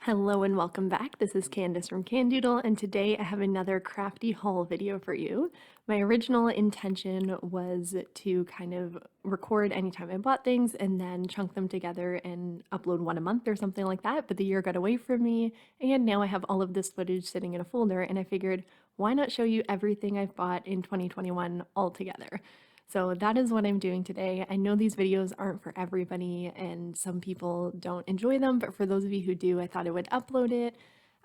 Hello and welcome back. This is Candace from Candoodle, and today I have another crafty haul video for you. My original intention was to kind of record anytime I bought things and then chunk them together and upload one a month or something like that, but the year got away from me, and now I have all of this footage sitting in a folder, and I figured, why not show you everything I've bought in 2021 all together? So that is what I'm doing today. I know these videos aren't for everybody and some people don't enjoy them, but for those of you who do, I thought I would upload it.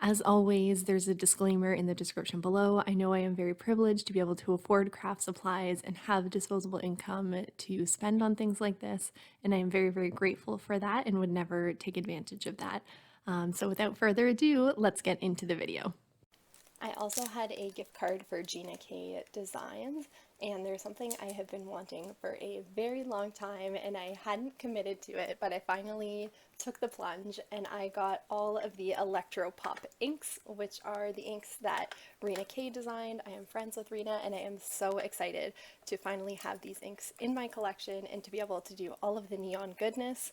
As always, there's a disclaimer in the description below. I know I am very privileged to be able to afford craft supplies and have disposable income to spend on things like this, and I am very, very grateful for that and would never take advantage of that. So without further ado, let's get into the video. I also had a gift card for Gina K Designs, and there's something I have been wanting for a very long time, and I hadn't committed to it, but I finally took the plunge and I got all of the Electro Pop inks, which are the inks that Gina K designed. I am friends with Rena, and I am so excited to finally have these inks in my collection and to be able to do all of the neon goodness.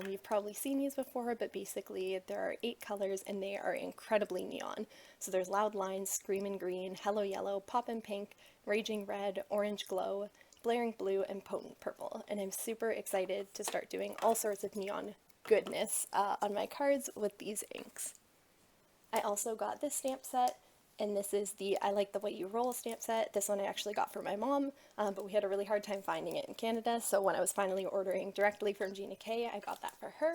You've probably seen these before, but basically there are 8 colors and they are incredibly neon. So there's Loud Lines, Screamin' Green, Hello Yellow, Poppin' Pink, Raging Red, Orange Glow, Blaring Blue, and Potent Purple. And I'm super excited to start doing all sorts of neon goodness on my cards with these inks. I also got this stamp set, and this is the I Like the Way You Roll stamp set. This one I actually got for my mom, but we had a really hard time finding it in Canada, so when I was finally ordering directly from Gina K, I got that for her.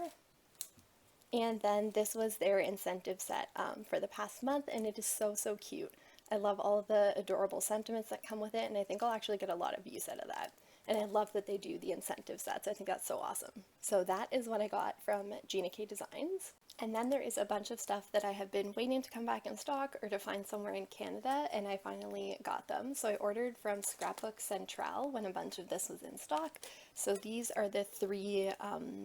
And then this was their incentive set for the past month, and it is so, so cute. I love all the adorable sentiments that come with it, and I think I'll actually get a lot of use out of that. And I love that they do the incentive sets. I think that's so awesome. So that is what I got from Gina K Designs. And then there is a bunch of stuff that I have been waiting to come back in stock or to find somewhere in Canada, and I finally got them. So I ordered from Scrapbook Central when a bunch of this was in stock. So these are the 3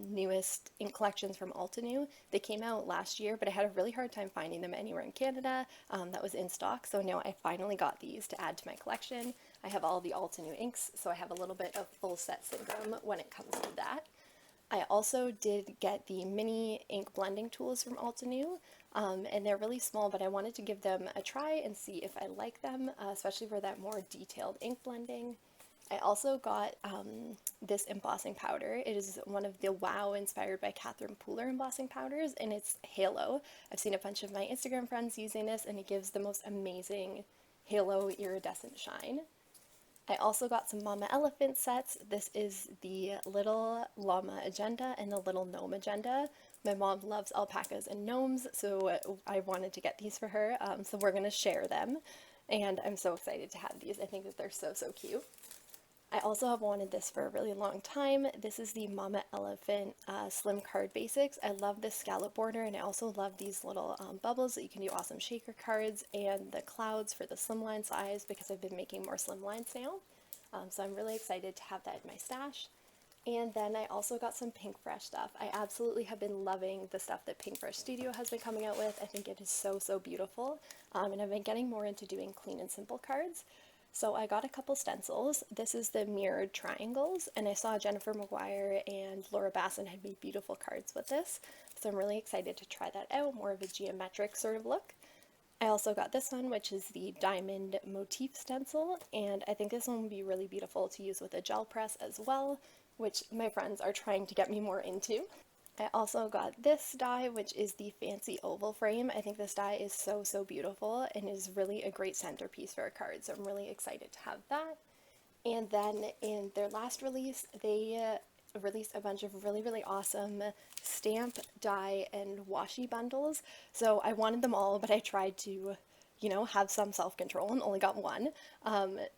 newest ink collections from Altenew. They came out last year, but I had a really hard time finding them anywhere in Canada that was in stock. So now I finally got these to add to my collection. I have all the Altenew inks, so I have a little bit of full set syndrome when it comes to that. I also did get the mini ink blending tools from Altenew, and they're really small, but I wanted to give them a try and see if I like them, especially for that more detailed ink blending. I also got this embossing powder. It is one of the WoW inspired by Catherine Pooler embossing powders, and it's Halo. I've seen a bunch of my Instagram friends using this, and it gives the most amazing halo iridescent shine. I also got some Mama Elephant sets. This is the Little Llama Agenda and the Little Gnome Agenda. My mom loves alpacas and gnomes, so I wanted to get these for her, so we're going to share them. And I'm so excited to have these. I think that they're so, so cute. I also have wanted this for a really long time. This is the Mama Elephant Slim Card Basics. I love this scallop border, and I also love these little bubbles that you can do awesome shaker cards, and the clouds for the slimline size because I've been making more slimlines now. So I'm really excited to have that in my stash. And then I also got some paintbrush stuff. I absolutely have been loving the stuff that Paintbrush Studio has been coming out with. I think it is so, so beautiful. And I've been getting more into doing clean and simple cards. So I got a couple stencils. This is the mirrored triangles, and I saw Jennifer Maguire and Laura Basson had made beautiful cards with this. So I'm really excited to try that out, more of a geometric sort of look. I also got this one, which is the diamond motif stencil, and I think this one would be really beautiful to use with a gel press as well, which my friends are trying to get me more into. I also got this die, which is the fancy oval frame. I think this die is so, so beautiful and is really a great centerpiece for a card, so I'm really excited to have that. And then in their last release, they released a bunch of really, really awesome stamp, die, and washi bundles. So I wanted them all, but I tried to, have some self-control and only got one.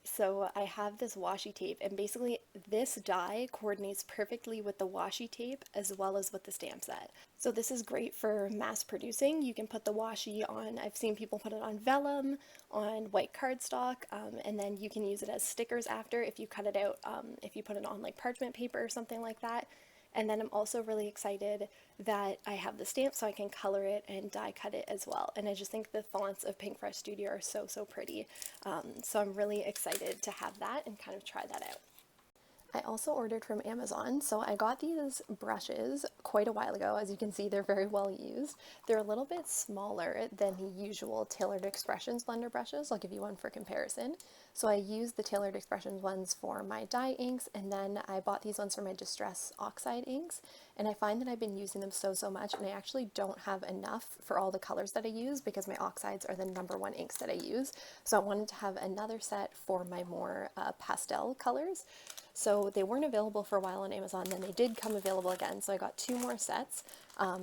So I have this washi tape, and basically this die coordinates perfectly with the washi tape as well as with the stamp set. So this is great for mass producing. You can put the washi on, I've seen people put it on vellum, on white cardstock, and then you can use it as stickers after if you cut it out, if you put it on like parchment paper or something like that. And then I'm also really excited that I have the stamp so I can color it and die cut it as well. And I just think the fonts of Paintbrush Studio are so, so pretty. So I'm really excited to have that and kind of try that out. I also ordered from Amazon, so I got these brushes quite a while ago. As you can see, they're very well used. They're a little bit smaller than the usual Tailored Expressions blender brushes. I'll give you one for comparison. So I used the Tailored Expressions ones for my dye inks, and then I bought these ones for my Distress Oxide inks, and I find that I've been using them so much, and I actually don't have enough for all the colors that I use because my oxides are the #1 inks that I use. So I wanted to have another set for my more pastel colors. So they weren't available for a while on Amazon, then they did come available again. So I got 2 more sets.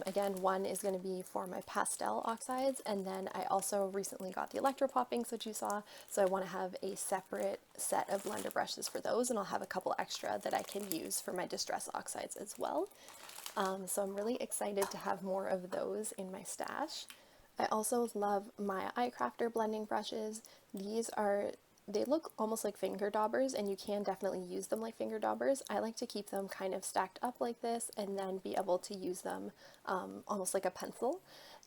Again, one is going to be for my pastel oxides, and then I also recently got the electro poppings, which you saw. So I want to have a separate set of blender brushes for those, and I'll have a couple extra that I can use for my distress oxides as well. So I'm really excited to have more of those in my stash. I also love my iCrafter blending brushes. They look almost like finger daubers, and you can definitely use them like finger daubers. I like to keep them kind of stacked up like this and then be able to use them almost like a pencil.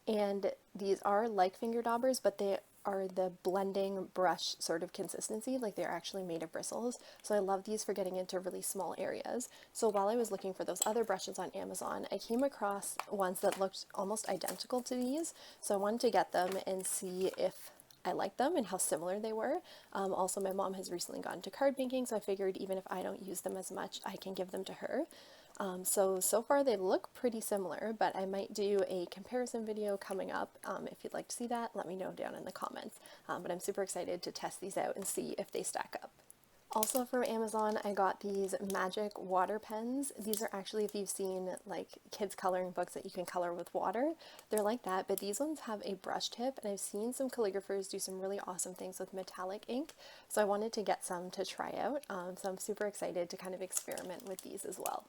And these are like finger daubers, but they are the blending brush sort of consistency, like they're actually made of bristles. So I love these for getting into really small areas. So while I was looking for those other brushes on Amazon, I came across ones that looked almost identical to these. So I wanted to get them and see if I liked them and how similar they were. Also, my mom has recently gotten to card making, so I figured even if I don't use them as much, I can give them to her. So far they look pretty similar, but I might do a comparison video coming up. If you'd like to see that, let me know down in the comments. But I'm super excited to test these out and see if they stack up. Also from Amazon, I got these magic water pens. These are actually, if you've seen like kids coloring books that you can color with water, they're like that, but these ones have a brush tip, and I've seen some calligraphers do some really awesome things with metallic ink, so I wanted to get some to try out. So I'm super excited to kind of experiment with these as well.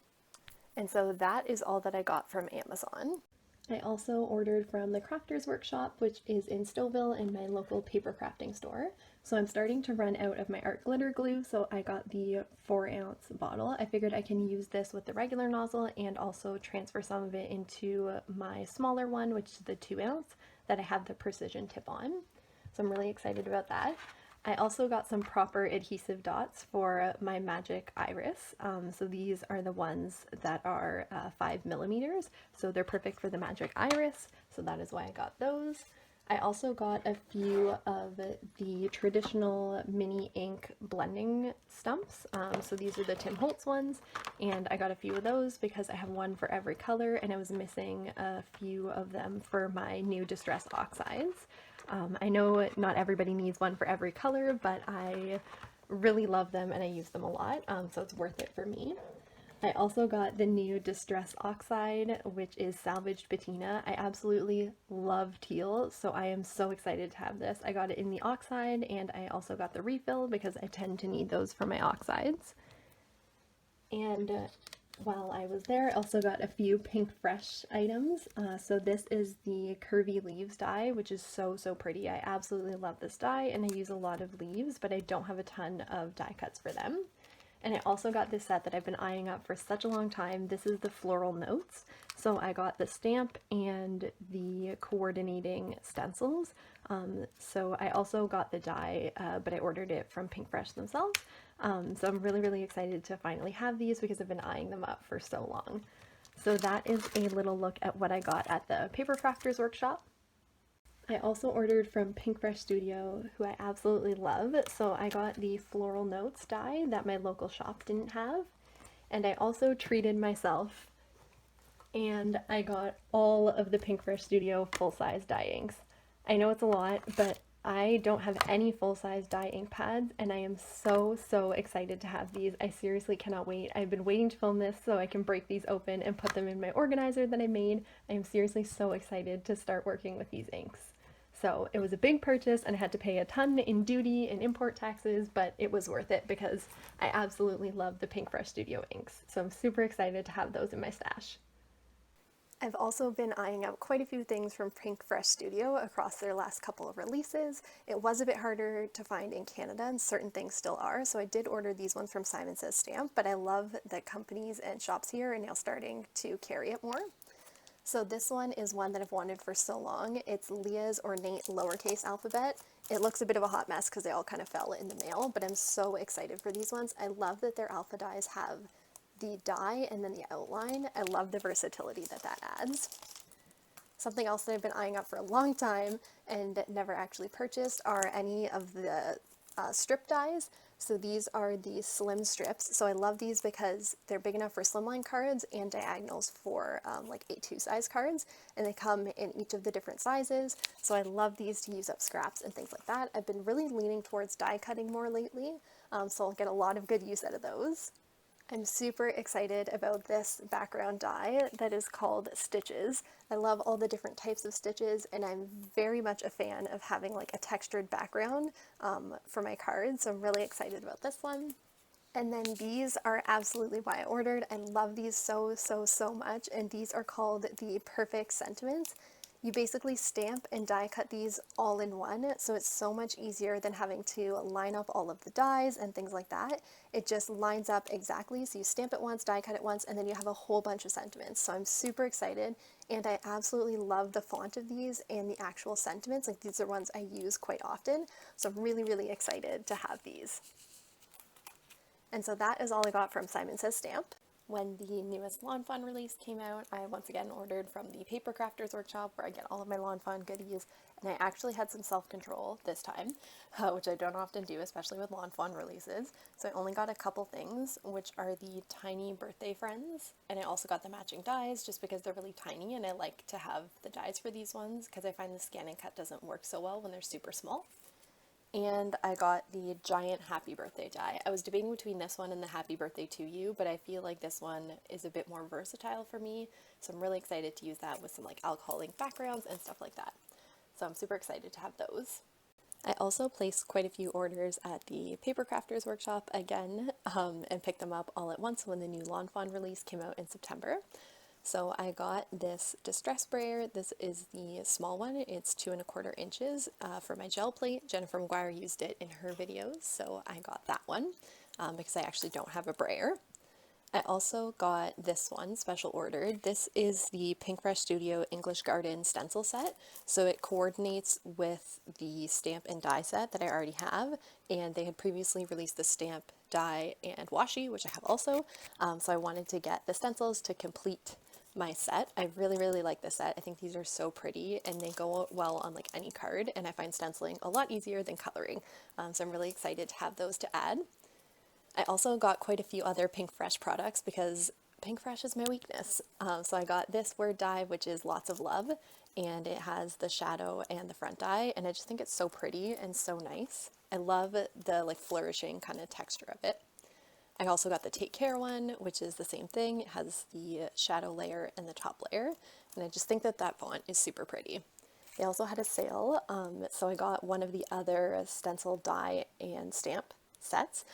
And so that is all that I got from Amazon. I also ordered from the Crafters Workshop, which is in Stouffville in my local paper crafting store. So I'm starting to run out of my art glitter glue, so I got the 4-ounce bottle. I figured I can use this with the regular nozzle and also transfer some of it into my smaller one, which is the 2-ounce that I have the precision tip on. So I'm really excited about that. I also got some proper adhesive dots for my magic iris. So these are the ones that are 5 millimeters, so they're perfect for the magic iris, so that is why I got those. I also got a few of the traditional mini ink blending stumps. So these are the Tim Holtz ones, and I got a few of those because I have one for every color, and I was missing a few of them for my new Distress Oxides. I know not everybody needs one for every color, but I really love them and I use them a lot, so it's worth it for me. I also got the new Distress Oxide, which is salvaged patina. I absolutely love teal, so I am so excited to have this. I got it in the oxide, and I also got the refill because I tend to need those for my oxides. And while I was there, I also got a few Pink Fresh items. So this is the Curvy Leaves die, which is so pretty. I absolutely love this die, and I use a lot of leaves, but I don't have a ton of die cuts for them. And I also got this set that I've been eyeing up for such a long time. This is the Floral Notes. So I got the stamp and the coordinating stencils. So I also got the die, but I ordered it from Pink Fresh themselves. So I'm really excited to finally have these because I've been eyeing them up for so long. So that is a little look at what I got at the Paper Crafters Workshop. I also ordered from Pink Fresh Studio, who I absolutely love. So I got the Floral Notes die that my local shop didn't have. And I also treated myself, and I got all of the Pink Fresh Studio full-size die inks. I know it's a lot, but I don't have any full-size die ink pads, and I am so excited to have these. I seriously cannot wait. I've been waiting to film this so I can break these open and put them in my organizer that I made. I am seriously so excited to start working with these inks. So it was a big purchase, and I had to pay a ton in duty and import taxes, but it was worth it because I absolutely love the Pink Fresh Studio inks. So I'm super excited to have those in my stash. I've also been eyeing up quite a few things from Pink Fresh Studio across their last couple of releases. It was a bit harder to find in Canada, and certain things still are, so I did order these ones from Simon Says Stamp, but I love that companies and shops here are now starting to carry it more. So this one is one that I've wanted for so long. It's Leah's Ornate Lowercase Alphabet. It looks a bit of a hot mess because they all kind of fell in the mail, but I'm so excited for these ones. I love that their alpha dies have the die and then the outline. I love the versatility that that adds. Something else that I've been eyeing up for a long time and never actually purchased are any of the strip dies. So these are the slim strips. So I love these because they're big enough for slimline cards and diagonals for like A2 size cards. And they come in each of the different sizes. So I love these to use up scraps and things like that. I've been really leaning towards die cutting more lately. So I'll get a lot of good use out of those. I'm super excited about this background die that is called Stitches. I love all the different types of stitches, and I'm very much a fan of having like a textured background for my cards, so I'm really excited about this one. And then these are absolutely why I ordered. I love these so, so, so much, and these are called the Perfect Sentiments. You basically stamp and die cut these all in one, so it's so much easier than having to line up all of the dies and things like that. It just lines up exactly, so you stamp it once, die cut it once, and then you have a whole bunch of sentiments. So I'm super excited, and I absolutely love the font of these and the actual sentiments. Like, these are ones I use quite often, so I'm really, really excited to have these. And so that is all I got from Simon Says Stamp. When the newest Lawn Fawn release came out, I once again ordered from the Paper Crafters Workshop where I get all of my Lawn Fawn goodies, and I actually had some self-control this time, which I don't often do, especially with Lawn Fawn releases. So I only got a couple things, which are the tiny birthday friends, and I also got the matching dies just because they're really tiny, and I like to have the dies for these ones because I find the scan and cut doesn't work so well when they're super small. And I got the giant happy birthday die. I was debating between this one and the happy birthday to you, but I feel like this one is a bit more versatile for me, so I'm really excited to use that with some like alcohol ink backgrounds and stuff like that. So I'm super excited to have those. I also placed quite a few orders at the Paper Crafters Workshop again, and picked them up all at once when the new Lawn Fawn release came out in September. So I got this distress sprayer. This is the small one. It's 2¼ inches for my gel plate. Jennifer McGuire used it in her videos, so I got that one because I actually don't have a brayer. I also got this one special ordered. This is the Paintbrush Studio English Garden stencil set. So it coordinates with the stamp and die set that I already have, and they had previously released the stamp, die, and washi, which I have also. So I wanted to get the stencils to complete my set. I really, really like this set. I think these are so pretty and they go well on like any card, and I find stenciling a lot easier than coloring. So I'm really excited to have those to add. I also got quite a few other Pink Fresh products because Pink Fresh is my weakness. So I got this word die, which is Lots of Love, and it has the shadow and the front die, and I just think it's so pretty and so nice. I love the like flourishing kind of texture of it. I also got the Take Care one, which is the same thing. It has the shadow layer and the top layer, and I just think that that font is super pretty. They also had a sale, so I got one of the other stencil die and stamp sets.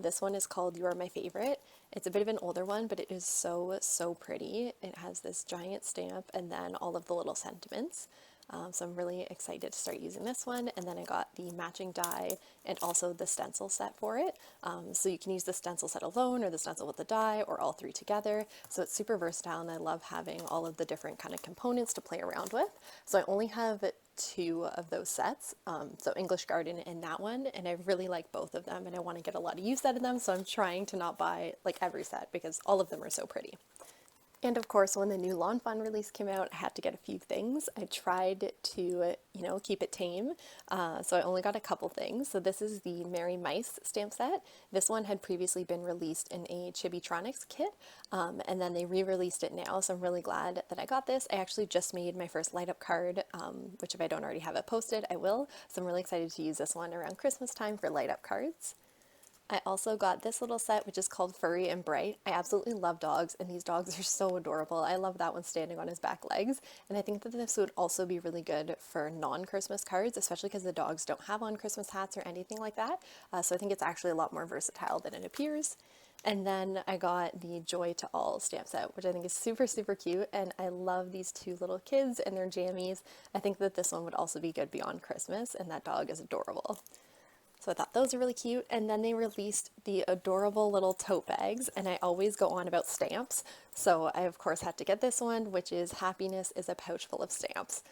This one is called You Are My Favorite. It's a bit of an older one, but it is so, so pretty. It has this giant stamp and then all of the little sentiments. So I'm really excited to start using this one. And then I got the matching die and also the stencil set for it. So you can use the stencil set alone or the stencil with the die or all three together. So it's super versatile, and I love having all of the different kind of components to play around with. So I only have 2 of those sets, so English Garden and that one, and I really like both of them and I want to get a lot of use out of them, so I'm trying to not buy like every set because all of them are so pretty. And of course, when the new Lawn Fawn release came out, I had to get a few things. I tried to, keep it tame, so I only got a couple things. So this is the Merry Mice stamp set. This one had previously been released in a Chibitronics kit, and then they re-released it now, so I'm really glad that I got this. I actually just made my first light-up card, which if I don't already have it posted, I will. So I'm really excited to use this one around Christmas time for light-up cards. I also got this little set, which is called Furry and Bright. I absolutely love dogs, and these dogs are so adorable. I love that one standing on his back legs, and I think that this would also be really good for non-Christmas cards, especially because the dogs don't have on Christmas hats or anything like that. So I think it's actually a lot more versatile than it appears. And then I got the Joy to All stamp set, which I think is super, super cute, and I love these 2 little kids and their jammies. I think that this one would also be good beyond Christmas, and that dog is adorable. So I thought those are really cute. And then they released the adorable little tote bags, and I always go on about stamps. So I, of course, had to get this one, which is Happiness is a Pouch Full of Stamps.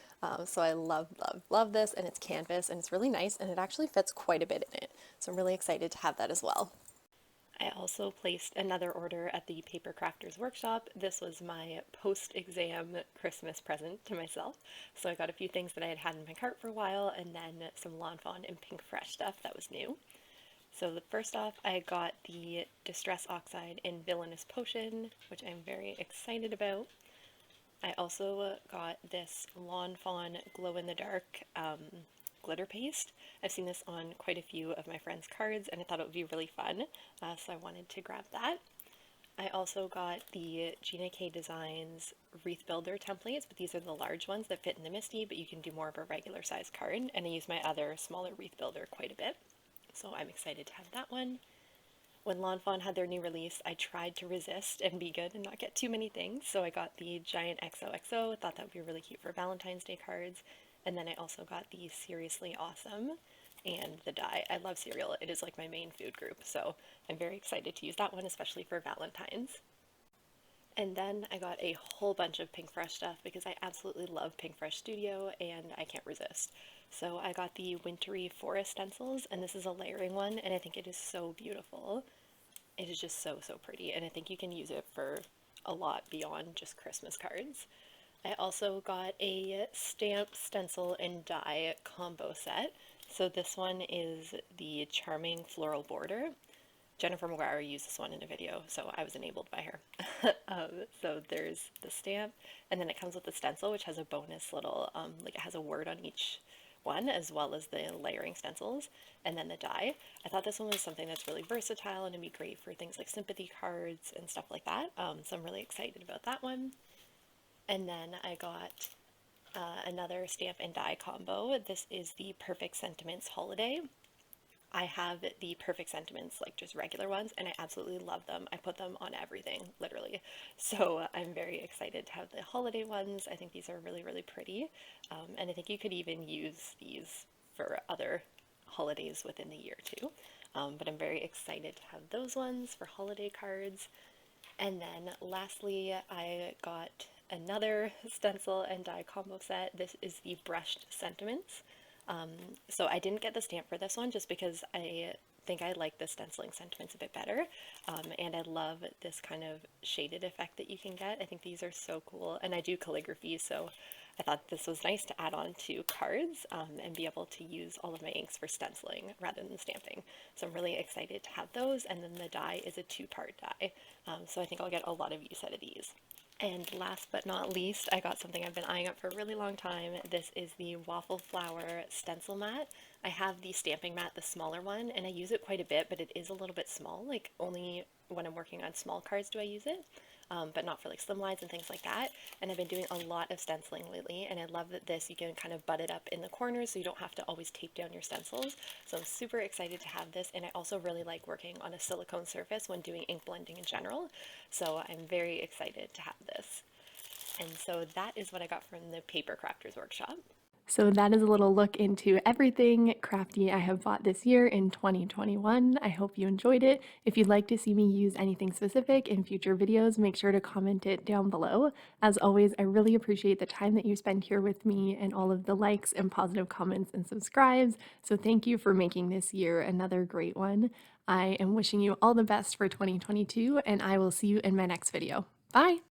So I love, love, love this, and it's canvas, and it's really nice, and it actually fits quite a bit in it. So I'm really excited to have that as well. I also placed another order at the Paper Crafters Workshop. This was my post-exam Christmas present to myself. So I got a few things that I had had in my cart for a while, and then some Lawn Fawn and Pink Fresh stuff that was new. So first off, I got the Distress Oxide in Villainous Potion, which I'm very excited about. I also got this Lawn Fawn Glow in the Dark glitter paste. I've seen this on quite a few of my friends' cards, and I thought it would be really fun, so I wanted to grab that. I also got the Gina K Designs Wreath Builder templates, but these are the large ones that fit in the Misty, but you can do more of a regular size card, and I use my other smaller Wreath Builder quite a bit, so I'm excited to have that one. When Lawn Fawn had their new release, I tried to resist and be good and not get too many things, so I got the Giant XOXO. I thought that would be really cute for Valentine's Day cards. And then I also got the Seriously Awesome and the die. I love cereal. It is like my main food group, so I'm very excited to use that one, especially for Valentine's. And then I got a whole bunch of Pink Fresh stuff because I absolutely love Pink Fresh Studio and I can't resist. So I got the Wintry Forest stencils, and this is a layering one, and I think it is so beautiful. It is just so, so pretty, and I think you can use it for a lot beyond just Christmas cards. I also got a stamp, stencil, and die combo set. So this one is the Charming Floral Border. Jennifer McGuire used this one in a video, so I was enabled by her. So there's the stamp, and then it comes with the stencil, which has a bonus little, like it has a word on each one, as well as the layering stencils, and then the die. I thought this one was something that's really versatile and it'd be great for things like sympathy cards and stuff like that. So I'm really excited about that one. And then I got another stamp and die combo. This is the Perfect Sentiments Holiday. I have the Perfect Sentiments, like just regular ones, and I absolutely love them. I put them on everything, literally. So I'm very excited to have the holiday ones. I think these are really, really pretty. And I think you could even use these for other holidays within the year too. But I'm very excited to have those ones for holiday cards. And then lastly, I got another stencil and die combo set. This is the Brushed Sentiments. So I didn't get the stamp for this one just because I think I like the stenciling sentiments a bit better. And I love this kind of shaded effect that you can get. I think these are so cool. And I do calligraphy, so I thought this was nice to add on to cards and be able to use all of my inks for stenciling rather than stamping. So I'm really excited to have those. And then the die is a two-part die. So I think I'll get a lot of use out of these. And last but not least, I got something I've been eyeing up for a really long time. This is the Waffle Flower stencil mat. I have the stamping mat, the smaller one, and I use it quite a bit, but it is a little bit small. Like only when I'm working on small cards do I use it, but not for like slim lines and things like that. And I've been doing a lot of stenciling lately, and I love that this, you can kind of butt it up in the corners so you don't have to always tape down your stencils. So I'm super excited to have this, and I also really like working on a silicone surface when doing ink blending in general. So I'm very excited to have this. And so that is what I got from the Paper Crafters Workshop. So that is a little look into everything crafty I have bought this year in 2021. I hope you enjoyed it. If you'd like to see me use anything specific in future videos, make sure to comment it down below. As always, I really appreciate the time that you spend here with me and all of the likes and positive comments and subscribes. So thank you for making this year another great one. I am wishing you all the best for 2022, and I will see you in my next video. Bye!